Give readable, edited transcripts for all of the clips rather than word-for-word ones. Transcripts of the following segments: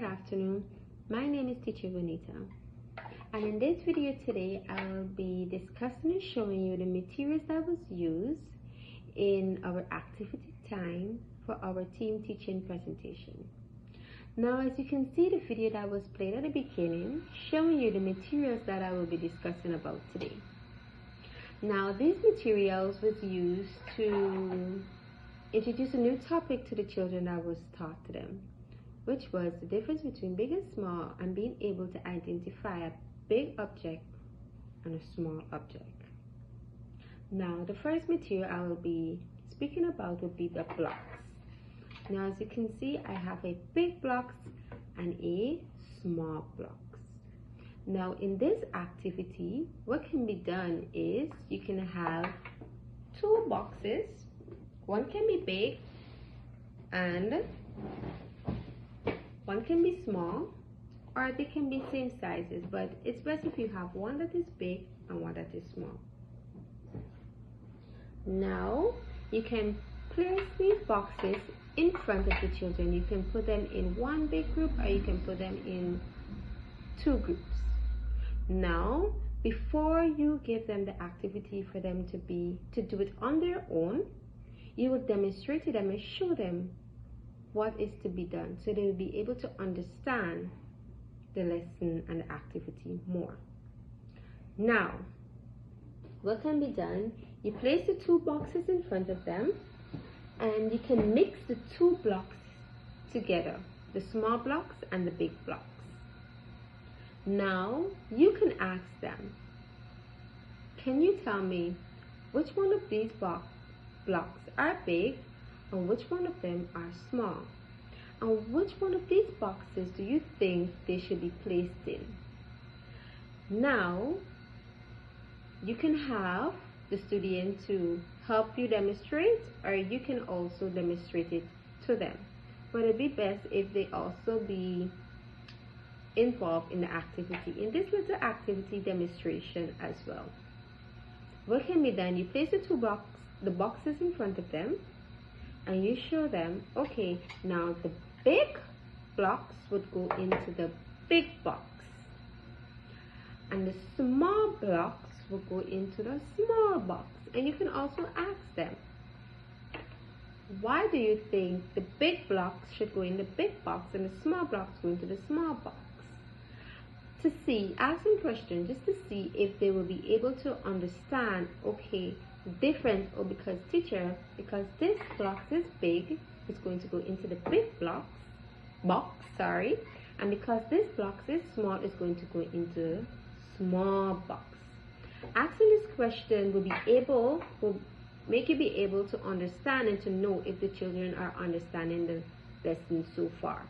afternoon. My name is Teacher Bonita, and in this video today I will be discussing and showing you the materials that was used in our activity time for our team teaching presentation. Now, as you can see, the video that was played at the beginning showing you the materials that I will be discussing about today. Now, these materials was used to introduce a new topic to the children that was taught to them, which was the difference between big and small and being able to identify a big object and a small object. Now, the first material I will be speaking about will be the blocks. Now, as you can see, I have a big blocks and a small blocks. Now, in this activity, what can be done is you can have two boxes. One can be big and one can be small, or they can be same sizes, but it's best if you have one that is big and one that is small. Now, you can place these boxes in front of the children. You can put them in one big group or you can put them in two groups. Now, before you give them the activity for them to do it on their own, you will demonstrate to them and show them what is to be done, so they will be able to understand the lesson and the activity more. Now, what can be done? You place the two boxes in front of them and you can mix the two blocks together, the small blocks and the big blocks. Now, you can ask them, can you tell me which one of these blocks are big and which one of them are small? And which one of these boxes do you think they should be placed in? Now, you can have the student to help you demonstrate, or you can also demonstrate it to them. But it'd be best if they also be involved in the activity, in this little activity demonstration as well. What can be done? You place the boxes in front of them and you show them, okay, now the big blocks would go into the big box and the small blocks will go into the small box. And you can also ask them, why do you think the big blocks should go in the big box and the small blocks go into the small box? To see, ask them questions just to see if they will be able to understand, okay, the difference, or because this block is big, it's going to go into the big box, and because this block is small, it's going to go into small box. Asking this question will make you be able to understand and to know if the children are understanding the lesson so far.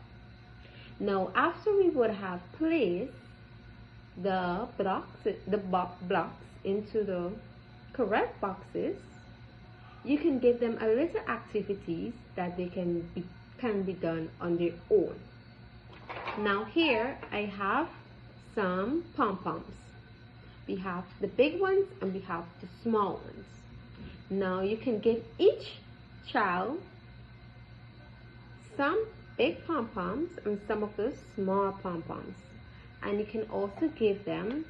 Now, after we would have placed the blocks into the correct boxes, you can give them a little activities that they can be done on their own. Now, here I have some pom-poms. We have the big ones and we have the small ones. Now, you can give each child some big pom-poms and some of the small pom-poms. And you can also give them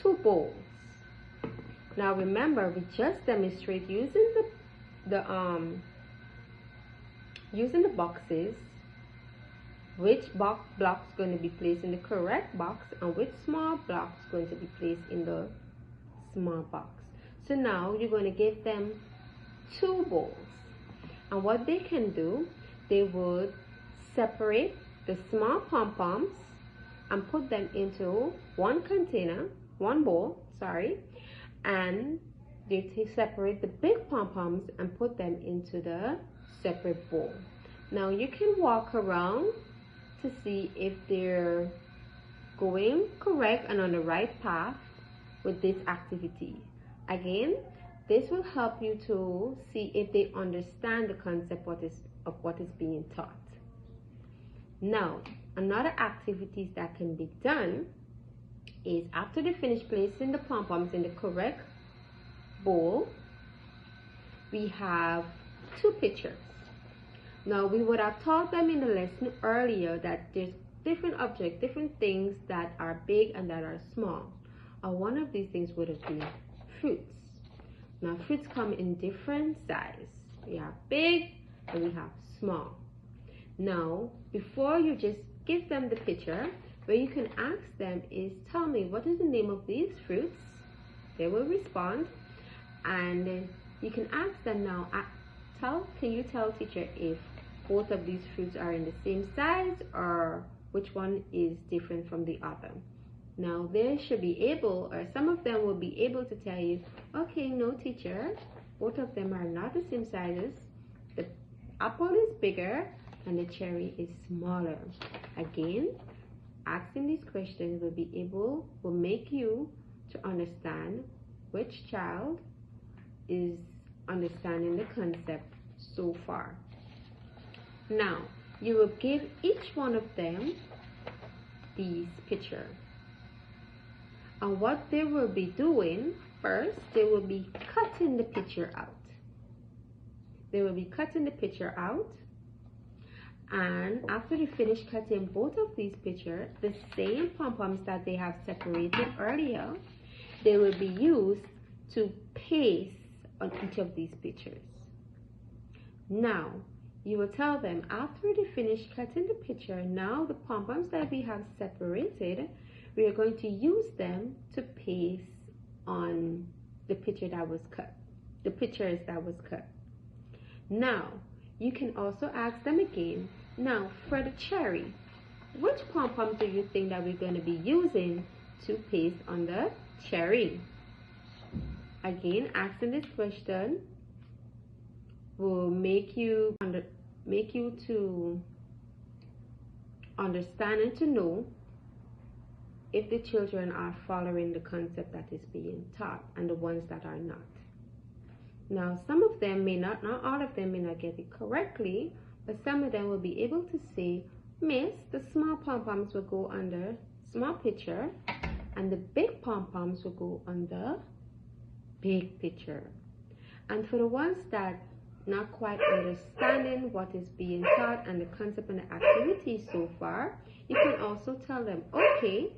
two bowls. Now, remember, we just demonstrate using the boxes, which block's going to be placed in the correct box and which small block's going to be placed in the small box. So now you're going to give them two bowls, and what they can do, they would separate the small pom-poms and put them into one bowl, and they separate the big pom-poms and put them into the separate bowl. Now, you can walk around to see if they're going correct and on the right path with this activity. Again, this will help you to see if they understand the concept of what is being taught. Now, another activities that can be done is, after they finish placing the pom-poms in the correct bowl, we have two pictures. Now, we would have taught them in the lesson earlier that there's different objects, different things that are big and that are small. One of these things would have been fruits. Now fruits come in different size. We have big and we have small. Now before you just give them the picture, where you can ask them is, tell me what is the name of these fruits. They will respond, and you can ask them now, can you tell teacher if both of these fruits are in the same size or which one is different from the other. Now they should be able, or some of them will be able to tell you, okay, no teacher, both of them are not the same sizes. The apple is bigger and the cherry is smaller. Again, asking these questions will make you to understand which child is understanding the concept so far. Now, you will give each one of them these pictures. And what they will be doing first, they will be cutting the picture out. They will be cutting the picture out. And after they finish cutting both of these pictures, the same pom-poms that they have separated earlier, they will be used to paste on each of these pictures. Now, you will tell them after they finish cutting the picture, now the pom-poms that we have separated, we are going to use them to paste on the picture that was cut, the pictures that was cut. Now, you can also ask them again, now for the cherry, which pom-pom do you think that we're going to be using to paste on the cherry? Again, asking this question will make you to understand and to know if the children are following the concept that is being taught and the ones that are not. Now, some of them may not all of them may not get it correctly, but some of them will be able to say, Miss, the small pom-poms will go on the small picture and the big pom-poms will go on the big picture. And for the ones that not quite understanding what is being taught and the concept and the activity so far, you can also tell them, okay,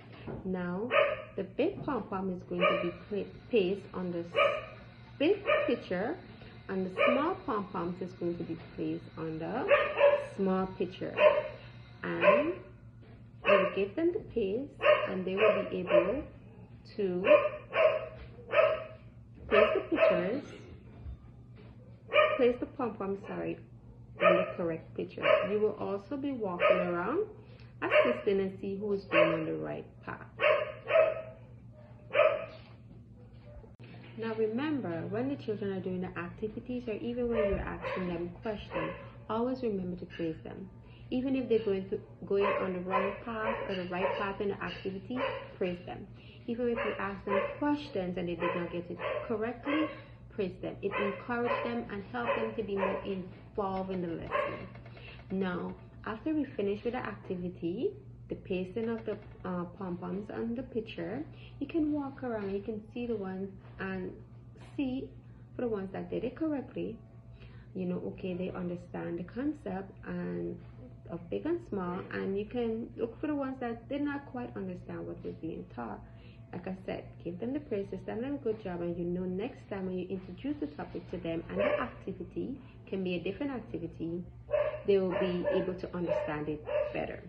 now the big pom-pom is going to be placed on the big picture and the small pom-poms is going to be placed on the small picture. And you will give them the paste and they will be able to place the pictures, place the pom-pom, on the correct picture. You will also be walking around assisting and see who is going on the right path. Now remember, when the children are doing the activities or even when you're asking them questions, always remember to praise them. Even if they're going on the wrong path or the right path in the activity, praise them. Even if you ask them questions and they did not get it correctly, praise them. It encourages them and helps them to be more involved in the lesson. Now, after we finish with the activity, the pasting of the pom-poms on the picture, you can walk around, you can see the ones and see for the ones that did it correctly, you know, okay, they understand the concept and of big and small, and you can look for the ones that did not quite understand what was being taught. Like I said, give them the praises, tell them a good job, and you know next time when you introduce the topic to them and the activity can be a different activity, they will be able to understand it better.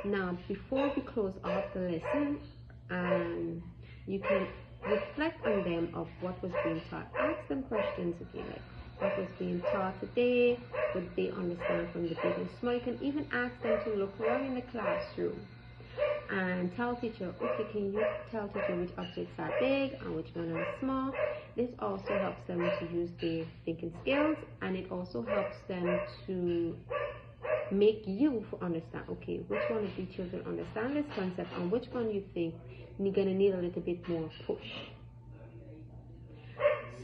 Now, before we close off the lesson, you can reflect on them of what was being taught. Ask them questions again, like what was being taught today, what they understand from the big and small. You can even ask them to look around in the classroom and tell teacher, okay, can you tell teacher which objects are big and which ones are small? This also helps them to use their thinking skills, and it also helps them to make you understand, okay, which one of these children understand this concept and which one you think you're going to need a little bit more push.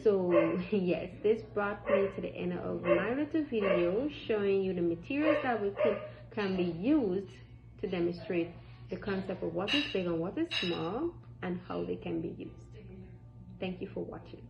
So yes, this brought me to the end of my little video showing you the materials that can be used to demonstrate the concept of what is big and what is small and how they can be used. Thank you for watching.